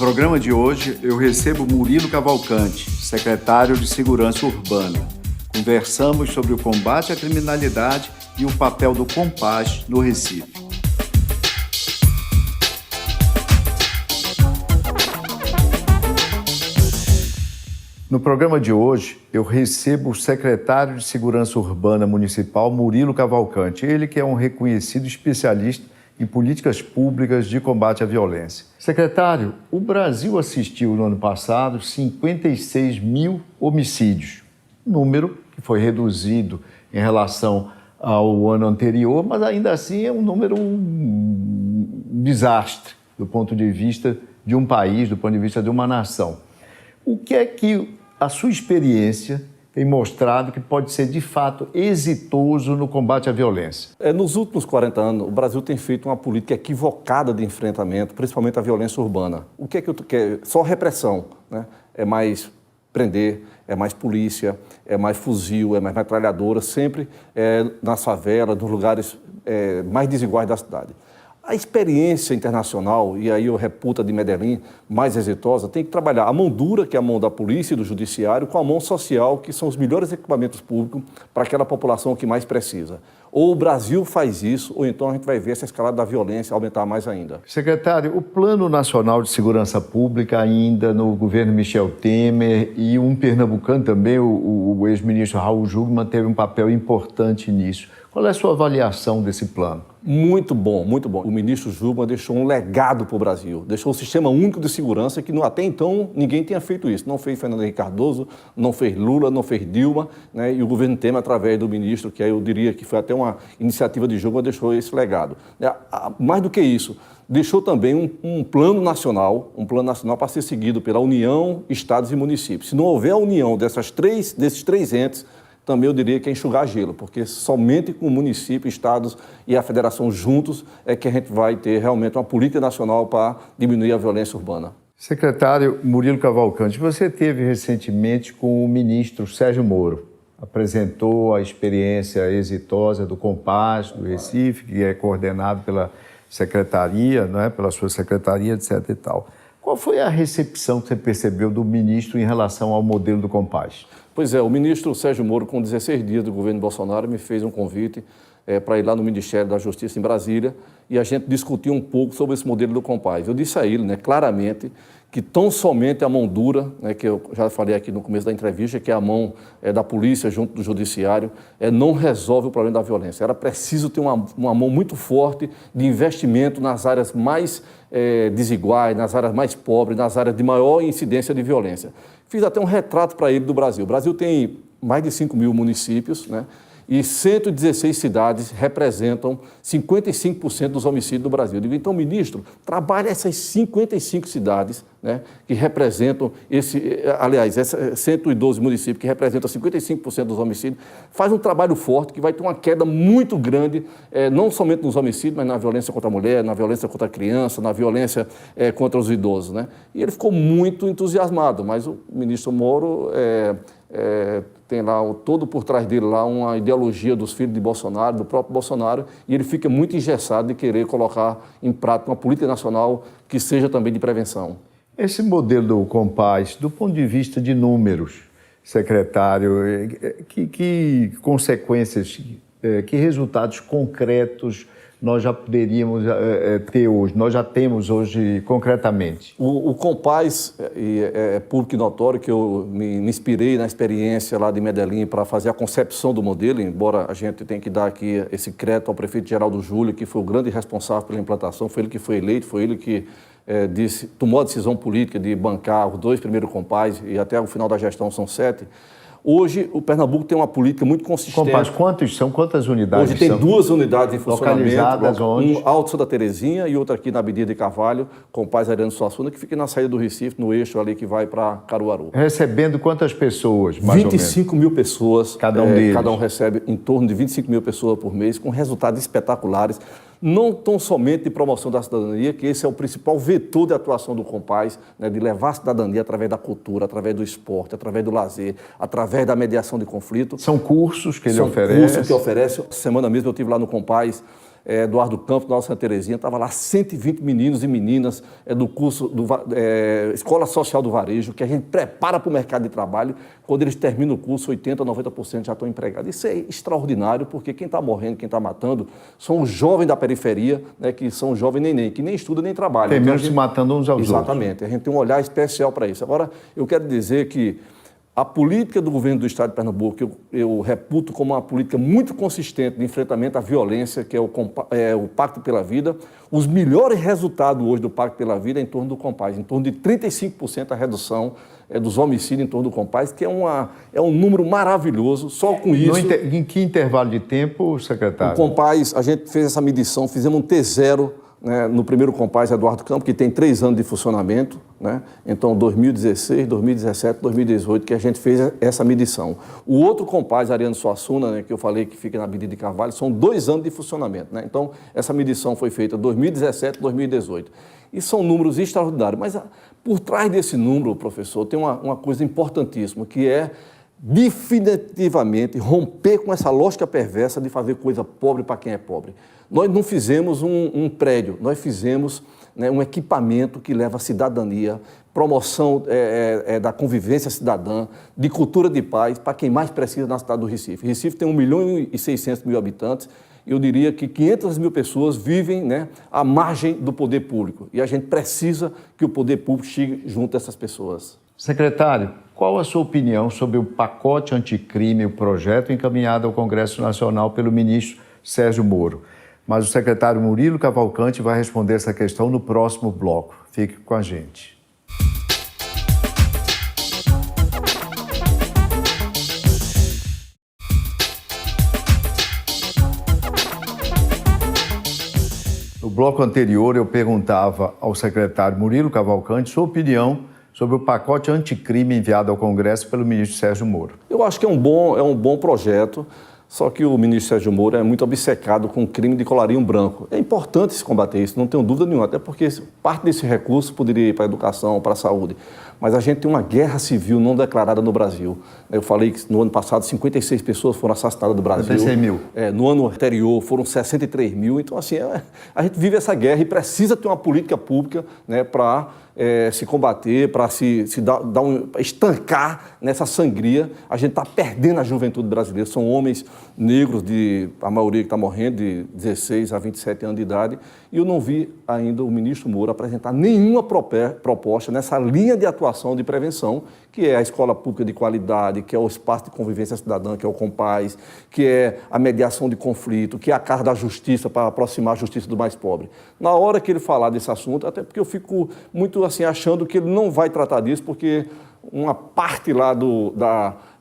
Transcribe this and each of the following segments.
programa de hoje, eu recebo Murilo Cavalcante, secretário de Segurança Urbana. Conversamos sobre o combate à criminalidade e o papel do Compaz no Recife. No programa de hoje, eu recebo o secretário de Segurança Urbana Municipal, Murilo Cavalcante. Ele que é um reconhecido especialista em políticas públicas de combate à violência. Secretário, o Brasil assistiu no ano passado 56 mil homicídios, número que foi reduzido em relação ao ano anterior, mas ainda assim é um número desastre do ponto de vista de um país, do ponto de vista de uma nação. O que é que a sua experiência tem mostrado que pode ser, de fato, exitoso no combate à violência? Nos últimos 40 anos, o Brasil tem feito uma política equivocada de enfrentamento, principalmente à violência urbana. O que é que eu quero? Só repressão, né? É mais prender, é mais polícia, é mais fuzil, é mais metralhadora, sempre nas favelas, nos lugares mais desiguais da cidade. A experiência internacional, e aí eu reputo a de Medellín, mais exitosa, tem que trabalhar a mão dura, que é a mão da polícia e do judiciário, com a mão social, que são os melhores equipamentos públicos para aquela população que mais precisa. Ou o Brasil faz isso, ou então a gente vai ver essa escalada da violência aumentar mais ainda. Secretário, o Plano Nacional de Segurança Pública, ainda no governo Michel Temer, e um pernambucano também, o ex-ministro Raul Jungmann, teve um papel importante nisso. Qual é a sua avaliação desse plano? Muito bom, muito bom. O ministro Jungmann deixou um legado para o Brasil, deixou um sistema único de segurança que até então ninguém tinha feito isso. Não fez Fernando Henrique Cardoso, não fez Lula, não fez Dilma, né? E o governo Temer, através do ministro, que aí eu diria que foi até uma iniciativa de Jungmann, deixou esse legado. Mais do que isso, deixou também um plano nacional para ser seguido pela União, Estados e municípios. Se não houver a união desses três entes, também eu diria que é enxugar gelo, porque somente com o município, estados e a federação juntos é que a gente vai ter realmente uma política nacional para diminuir a violência urbana. Secretário Murilo Cavalcante, você teve recentemente com o ministro Sérgio Moro, apresentou a experiência exitosa do Compaz, do Recife, que é coordenado pela secretaria, não é? Pela sua secretaria, etc. e tal. Qual foi a recepção que você percebeu do ministro em relação ao modelo do Compaz? Pois é, o ministro Sérgio Moro, com 16 dias do governo Bolsonaro, me fez um convite para ir lá no Ministério da Justiça em Brasília e a gente discutir um pouco sobre esse modelo do Compaz. Eu disse a ele, né, claramente, que tão somente a mão dura, né, que eu já falei aqui no começo da entrevista, que é a mão da polícia junto do judiciário, não resolve o problema da violência. Era preciso ter uma mão muito forte de investimento nas áreas mais desiguais, nas áreas mais pobres, nas áreas de maior incidência de violência. Fiz até um retrato para ele do Brasil. O Brasil tem mais de 5 mil municípios, né? E 116 cidades representam 55% dos homicídios do Brasil. Eu digo, então, ministro, trabalhe essas 55 cidades, né, que representam essas 112 municípios que representam 55% dos homicídios, faz um trabalho forte que vai ter uma queda muito grande, não somente nos homicídios, mas na violência contra a mulher, na violência contra a criança, na violência contra os idosos, né? E ele ficou muito entusiasmado, mas o ministro Moro tem lá todo por trás dele lá uma ideologia dos filhos de Bolsonaro, do próprio Bolsonaro, e ele fica muito engessado de querer colocar em prática uma política nacional que seja também de prevenção. Esse modelo do Compaz, do ponto de vista de números, secretário, que consequências, que resultados concretos nós já poderíamos ter hoje, nós já temos hoje concretamente? O Compaz é público e notório que eu me inspirei na experiência lá de Medellín para fazer a concepção do modelo, embora a gente tenha que dar aqui esse crédito ao prefeito Geraldo Júlio, que foi o grande responsável pela implantação, foi ele que foi eleito, foi ele que tomou a decisão política de bancar os 2 primeiros Compaz e até o final da gestão são 7. Hoje, o Pernambuco tem uma política muito consistente. Compaz, quantas unidades Hoje tem são? 2 unidades em funcionamento. Localizadas onde? Um Alto Santa Terezinha e outra aqui na Avenida de Carvalho, Compaz Ariano Suassuna, que fica na saída do Recife, no eixo ali que vai para Caruaru. Recebendo quantas pessoas, mais 25 mil pessoas. Cada um deles. Cada um recebe em torno de 25 mil pessoas por mês, com resultados espetaculares. Não tão somente de promoção da cidadania, que esse é o principal vetor de atuação do Compaz, né, de levar a cidadania através da cultura, através do esporte, através do lazer, através da mediação de conflito. São cursos que ele oferece? São cursos que oferece. Semana mesmo eu estive lá no Compaz, Eduardo Campos, da Santa Terezinha, estava lá 120 meninos e meninas do curso Escola Social do Varejo, que a gente prepara para o mercado de trabalho. Quando eles terminam o curso, 80%, 90% já estão empregados. Isso é extraordinário, porque quem está morrendo, quem está matando, são os jovens da periferia, né, que são jovens neném, que nem estudam nem trabalham. Terminam se matando uns aos outros. Exatamente. A gente tem um olhar especial para isso. Agora, eu quero dizer que a política do governo do Estado de Pernambuco, eu reputo como uma política muito consistente de enfrentamento à violência, que é o Pacto pela Vida. Os melhores resultados hoje do Pacto pela Vida é em torno do Compaz, em torno de 35% a redução dos homicídios em torno do Compaz, que é um número maravilhoso. Só com isso... Em que intervalo de tempo, secretário? O Compaz, a gente fez essa medição, fizemos um T0, né, no primeiro Compaz Eduardo Campos, que tem 3 anos de funcionamento, né? Então 2016, 2017, 2018, que a gente fez essa medição. O outro Compaz, Ariano Suassuna, né, que eu falei que fica na Avenida de Carvalho, são 2 anos de funcionamento, né? Então essa medição foi feita em 2017, 2018. E são números extraordinários, mas por trás desse número, professor, tem uma coisa importantíssima, que é definitivamente romper com essa lógica perversa de fazer coisa pobre para quem é pobre. Nós não fizemos um prédio, nós fizemos, né, um equipamento que leva a cidadania, promoção da convivência cidadã, de cultura de paz, para quem mais precisa na cidade do Recife. Recife tem 1.600.000 habitantes, e eu diria que 500.000 pessoas vivem, né, à margem do poder público, e a gente precisa que o poder público chegue junto a essas pessoas. Secretário, qual a sua opinião sobre o pacote anticrime, o projeto encaminhado ao Congresso Nacional pelo ministro Sérgio Moro? Mas o secretário Murilo Cavalcante vai responder essa questão no próximo bloco. Fique com a gente. No bloco anterior, eu perguntava ao secretário Murilo Cavalcante sua opinião sobre o pacote anticrime enviado ao Congresso pelo ministro Sérgio Moro. Eu acho que é um bom projeto, só que o ministro Sérgio Moro é muito obcecado com o crime de colarinho branco. É importante se combater isso, não tenho dúvida nenhuma, até porque parte desse recurso poderia ir para a educação, para a saúde. Mas a gente tem uma guerra civil não declarada no Brasil. Eu falei que no ano passado 56 pessoas foram assassinadas no Brasil. 56 mil. No ano anterior foram 63 mil. Então, assim, a gente vive essa guerra e precisa ter uma política pública, né, para se combater, para estancar nessa sangria. A gente está perdendo a juventude brasileira. São homens negros, a maioria que está morrendo, de 16 a 27 anos de idade. E eu não vi ainda o ministro Moro apresentar nenhuma proposta nessa linha de atuação de prevenção, que é a escola pública de qualidade, que é o espaço de convivência cidadã, que é o Compaz, que é a mediação de conflito, que é a Casa da Justiça, para aproximar a justiça do mais pobre. Na hora que ele falar desse assunto, até porque eu fico muito assim achando que ele não vai tratar disso, porque uma parte lá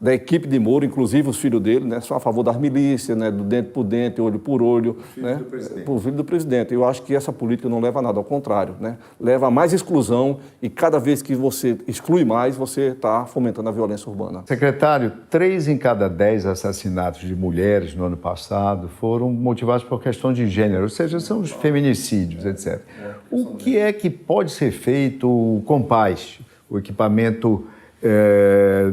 da equipe de Moro, inclusive os filhos dele, né, são a favor das milícias, né, do dente por dente, olho por olho, por filho do presidente. Eu acho que essa política não leva a nada, ao contrário, né, leva a mais exclusão, e cada vez que você exclui mais, você está fomentando a violência urbana. Secretário, 3 em cada 10 assassinatos de mulheres no ano passado foram motivados por questão de gênero, ou seja, são os feminicídios, etc. O que é que pode ser feito, o Compaz, o equipamento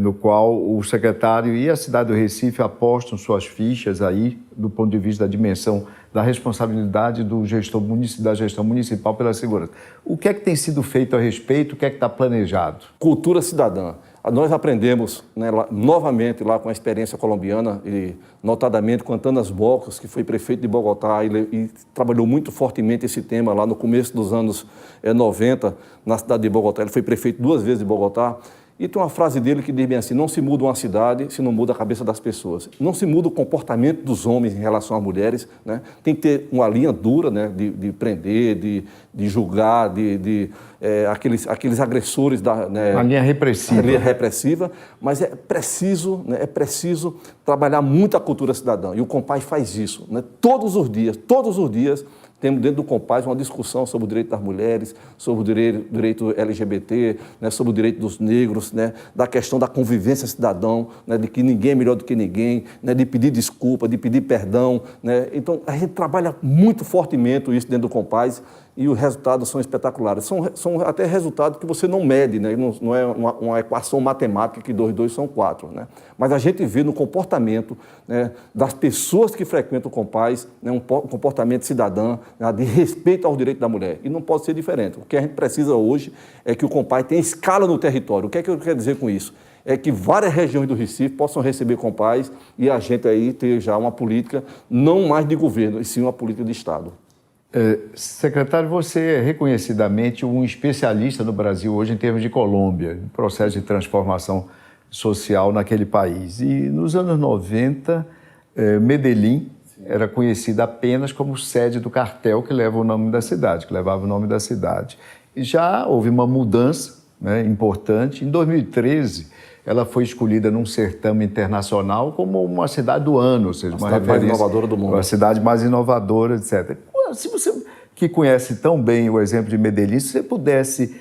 no qual o secretário e a cidade do Recife apostam suas fichas aí, do ponto de vista da dimensão da responsabilidade da gestão municipal pela segurança. O que é que tem sido feito a respeito? O que é que está planejado? Cultura cidadã. Nós aprendemos, né, novamente lá com a experiência colombiana, e notadamente com Antanas Bocos, que foi prefeito de Bogotá e trabalhou muito fortemente esse tema lá no começo dos anos 90, na cidade de Bogotá. Ele foi prefeito 2 vezes de Bogotá. E tem uma frase dele que diz bem assim: não se muda uma cidade se não muda a cabeça das pessoas. Não se muda o comportamento dos homens em relação às mulheres, né? Tem que ter uma linha dura, né, de prender, de julgar, aqueles agressores né, a linha repressiva. A linha repressiva, mas é preciso trabalhar muito a cultura cidadã. E o Compaz faz isso, né? Todos os dias, temos dentro do Compaz uma discussão sobre o direito das mulheres, sobre o direito LGBT, né, sobre o direito dos negros, né, da questão da convivência cidadã, né, de que ninguém é melhor do que ninguém, né, de pedir desculpa, de pedir perdão, né. Então, a gente trabalha muito fortemente isso dentro do Compaz, e os resultados são espetaculares. São até resultados que você não mede, né? Não é uma equação matemática que 2 2 são 4. Né? Mas a gente vê no comportamento, né, das pessoas que frequentam o Compaz, né, um comportamento cidadão, né, de respeito aos direitos da mulher. E não pode ser diferente. O que a gente precisa hoje é que o Compaz tenha escala no território. O que é que eu quero dizer com isso? É que várias regiões do Recife possam receber Compaz e a gente aí ter já uma política não mais de governo, e sim uma política de Estado. Secretário, você é reconhecidamente um especialista no Brasil hoje em termos de Colômbia, no processo de transformação social naquele país. E nos anos 90, Medellín era conhecida apenas como sede do cartel que leva o nome da cidade, que levava o nome da cidade. E já houve uma mudança, né, importante. Em 2013, ela foi escolhida num certame internacional como uma cidade do ano, ou seja, uma cidade mais inovadora do mundo. Uma cidade mais inovadora, etc. Se você, que conhece tão bem o exemplo de Medellín, se você pudesse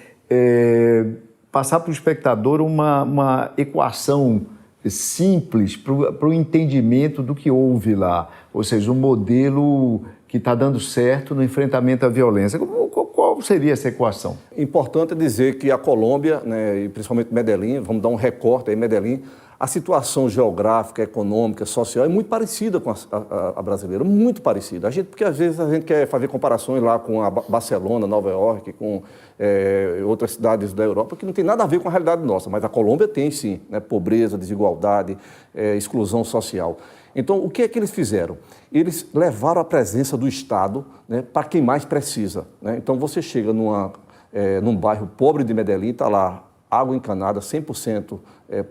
passar para o espectador uma equação simples para o entendimento do que houve lá, ou seja, um modelo que está dando certo no enfrentamento à violência. Qual seria essa equação? Importante dizer que a Colômbia, né, e principalmente Medellín, vamos dar um recorte aí, Medellín, a situação geográfica, econômica, social é muito parecida com a brasileira, muito parecida. Porque às vezes a gente quer fazer comparações lá com a Barcelona, Nova York, com outras cidades da Europa, que não tem nada a ver com a realidade nossa, mas a Colômbia tem sim, né, pobreza, desigualdade, exclusão social. Então, o que é que eles fizeram? Eles levaram a presença do Estado, né, para quem mais precisa. Né? Então, você chega num bairro pobre de Medellín, está lá água encanada, 100%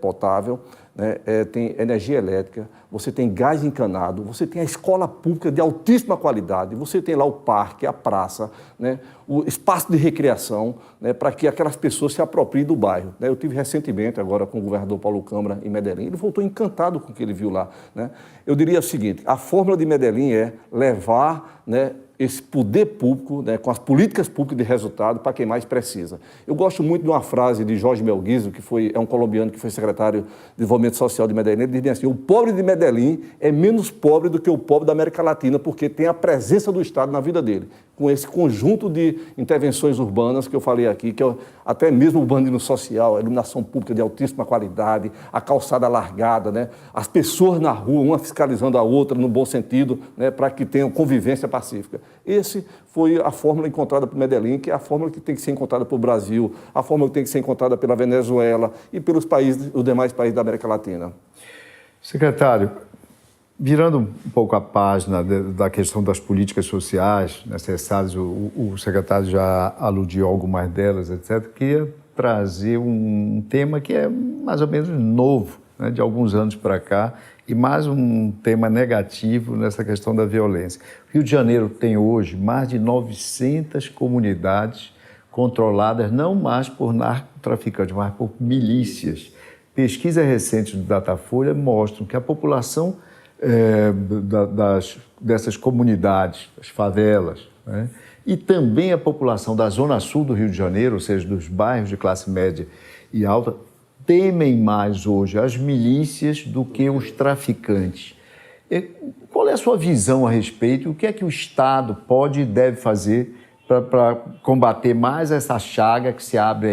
potável, né? Tem energia elétrica, você tem gás encanado, você tem a escola pública de altíssima qualidade, você tem lá o parque, a praça, né? O espaço de recreação, né? Para que aquelas pessoas se apropriem do bairro. Né? Eu tive recentemente agora com o governador Paulo Câmara em Medellín, ele voltou encantado com o que ele viu lá. Né? Eu diria o seguinte, a fórmula de Medellín é levar, né, esse poder público, né, com as políticas públicas de resultado para quem mais precisa. Eu gosto muito de uma frase de Jorge Melguizo, que é um colombiano que foi secretário de Desenvolvimento Social de Medellín. Ele diz assim, o pobre de Medellín é menos pobre do que o pobre da América Latina, porque tem a presença do Estado na vida dele, com esse conjunto de intervenções urbanas que eu falei aqui, que é até mesmo o urbanismo social, a iluminação pública de altíssima qualidade, a calçada largada, né, as pessoas na rua, uma fiscalizando a outra no bom sentido, né, para que tenham convivência pacífica. Esse foi a fórmula encontrada por Medellín, que é a fórmula que tem que ser encontrada pelo Brasil, a fórmula que tem que ser encontrada pela Venezuela e pelos países, os demais países da América Latina. Secretário, virando um pouco a página da questão das políticas sociais necessárias, o secretário já aludiu a algumas delas, etc., queria trazer um tema que é mais ou menos novo, né, de alguns anos para cá, e mais um tema negativo nessa questão da violência. O Rio de Janeiro tem hoje mais de 900 comunidades controladas não mais por narcotraficantes, mas por milícias. Pesquisas recentes do Datafolha mostram que a população dessas comunidades, das favelas, né, e também a população da zona sul do Rio de Janeiro, ou seja, dos bairros de classe média e alta, temem mais hoje as milícias do que os traficantes. Qual é a sua visão a respeito? O que é que o Estado pode e deve fazer para combater mais essa chaga que se abriu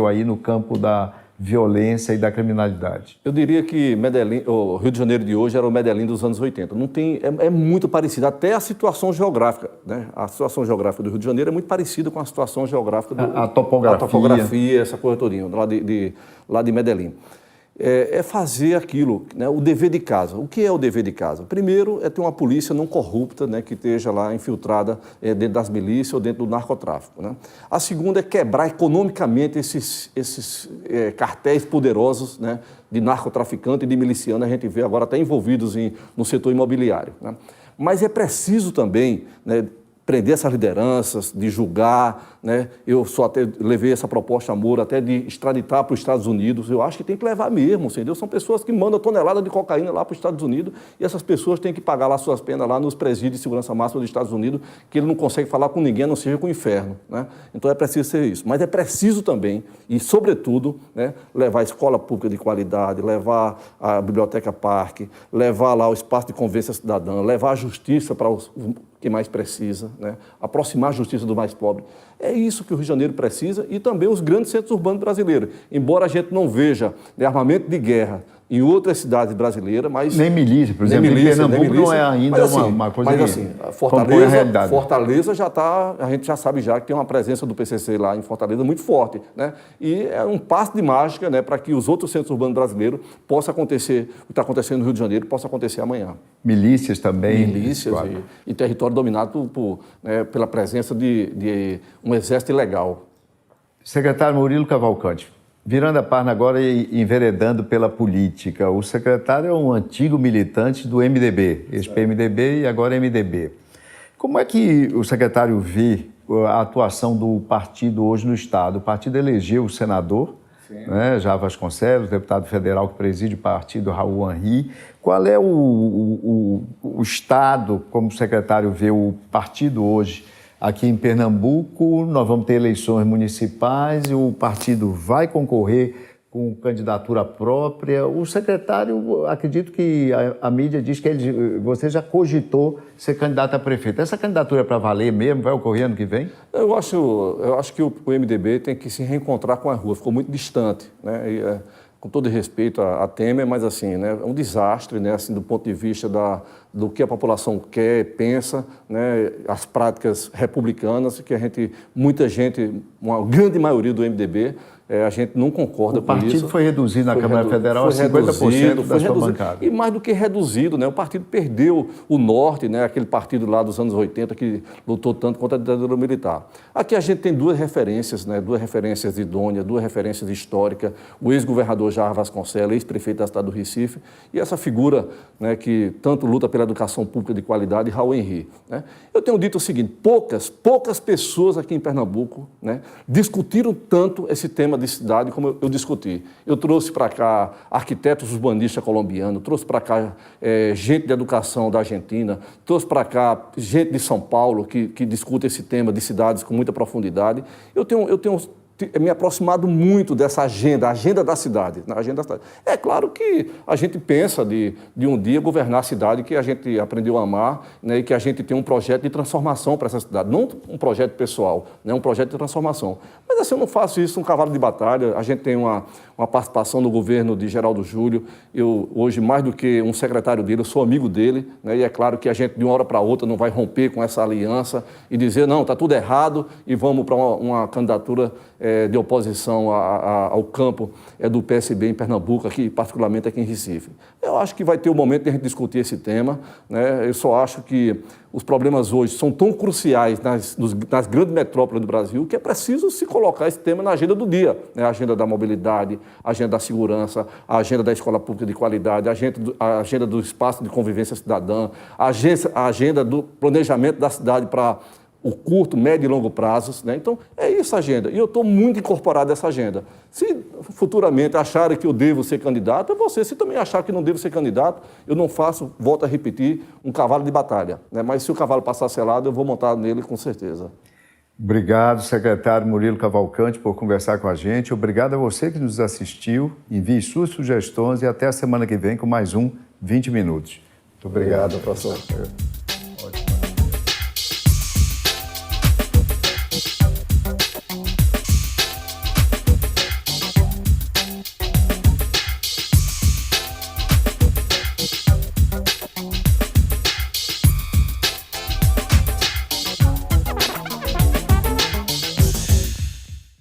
aí no campo da violência e da criminalidade? Eu diria que Medellín, o Rio de Janeiro de hoje era o Medellín dos anos 80. Não tem, é muito parecido, até a situação geográfica. Né? A situação geográfica do Rio de Janeiro é muito parecida com a situação geográfica a topografia, essa coisa todinha, lá de Medellín. É fazer aquilo, né, o dever de casa. O que é o dever de casa? Primeiro, é ter uma polícia não corrupta, né, que esteja lá infiltrada dentro das milícias ou dentro do narcotráfico. Né? A segunda é quebrar economicamente esses cartéis poderosos, né, de narcotraficante e de miliciano. A gente vê agora até envolvidos no setor imobiliário. Né? Mas é preciso também, né, prender essas lideranças, de julgar, né? Eu só até levei essa proposta a Moro até de extraditar para os Estados Unidos. Eu acho que tem que levar mesmo, entendeu? São pessoas que mandam tonelada de cocaína lá para os Estados Unidos e essas pessoas têm que pagar lá suas penas lá nos presídios de segurança máxima dos Estados Unidos, que ele não consegue falar com ninguém, a não seja com o inferno, né? Então é preciso ser isso. Mas é preciso também, e sobretudo, né, levar a escola pública de qualidade, levar a biblioteca parque, levar lá o espaço de convivência cidadã, levar a justiça para quem mais precisa, né? Aproximar a justiça do mais pobre. É isso que o Rio de Janeiro precisa e também os grandes centros urbanos brasileiros. Embora a gente não veja, né, armamento de guerra em outras cidades brasileiras, mas... Nem milícia, por exemplo, em Pernambuco não é ainda uma coisa mas, assim, Fortaleza já está, a gente já sabe já que tem uma presença do PCC lá em Fortaleza muito forte, né? E é um passe de mágica, né, para que os outros centros urbanos brasileiros possa acontecer, o que está acontecendo no Rio de Janeiro, possa acontecer amanhã. Milícias também. Milícias claro. E território dominado né, pela presença de um exército ilegal. Secretário Murilo Cavalcante, virando a página agora e enveredando pela política, o secretário é um antigo militante do MDB, ex-PMDB e agora MDB. Como é que o secretário vê a atuação do partido hoje no Estado? O partido elegeu o senador, né, Jair Vasconcelos, deputado federal que preside o partido, Raul Henri. Qual é o Estado, como o secretário vê o partido hoje? Aqui em Pernambuco, nós vamos ter eleições municipais e o partido vai concorrer com candidatura própria. O secretário, acredito que a mídia diz que você já cogitou ser candidato a prefeito. Essa candidatura é para valer mesmo? Vai ocorrer ano que vem? Eu acho que o MDB tem que se reencontrar com a rua. Ficou muito distante, né? Com todo respeito a Temer, mas assim, né, é um desastre, né, assim, do ponto de vista do que a população quer, pensa, né, as práticas republicanas, que muita gente, uma grande maioria do MDB, a gente não concorda com isso. O partido foi reduzido na Câmara Federal a 50% da sua bancada. E mais do que reduzido, né, o partido perdeu o norte, né, aquele partido lá dos anos 80 que lutou tanto contra a ditadura militar. Aqui a gente tem duas referências, né, duas referências idôneas, duas referências históricas, o ex-governador Jair Vasconcelos, ex-prefeito da cidade do Recife, e essa figura, né, que tanto luta pela educação pública de qualidade, Raul Henri. Né? Eu tenho dito o seguinte, poucas pessoas aqui em Pernambuco, né, discutiram tanto esse tema de cidade como eu discuti. Eu trouxe para cá arquitetos urbanistas colombianos, trouxe para cá gente de educação da Argentina, trouxe para cá gente de São Paulo que discute esse tema de cidades com muita profundidade. Eu tenho me aproximado muito dessa agenda, a agenda da cidade. É claro que a gente pensa de um dia governar a cidade que a gente aprendeu a amar, né, e que a gente tem um projeto de transformação para essa cidade, não um projeto pessoal, né, um projeto de transformação. Mas assim, eu não faço isso um cavalo de batalha, a gente tem uma participação no governo de Geraldo Júlio, eu hoje mais do que um secretário dele, eu sou amigo dele, né, e é claro que a gente de uma hora para outra não vai romper com essa aliança e dizer, não, está tudo errado e vamos para uma candidatura de oposição ao campo do PSB em Pernambuco, aqui, particularmente aqui em Recife. Eu acho que vai ter o momento de a gente discutir esse tema, né? Eu só acho que os problemas hoje são tão cruciais nas grandes metrópoles do Brasil que é preciso se colocar esse tema na agenda do dia, né? A agenda da mobilidade, a agenda da segurança, a agenda da escola pública de qualidade, a agenda do espaço de convivência cidadã, a agenda do planejamento da cidade para o curto, médio e longo prazos, né? Então, é essa a agenda. E eu estou muito incorporado nessa agenda. Se futuramente acharem que eu devo ser candidato, é você. Se também achar que não devo ser candidato, eu não faço, volto a repetir, um cavalo de batalha, né? Mas se o cavalo passar selado, eu vou montar nele com certeza. Obrigado, secretário Murilo Cavalcante, por conversar com a gente. Obrigado a você que nos assistiu. Envie suas sugestões e até a semana que vem com mais um 20 Minutos. Muito obrigado, professor.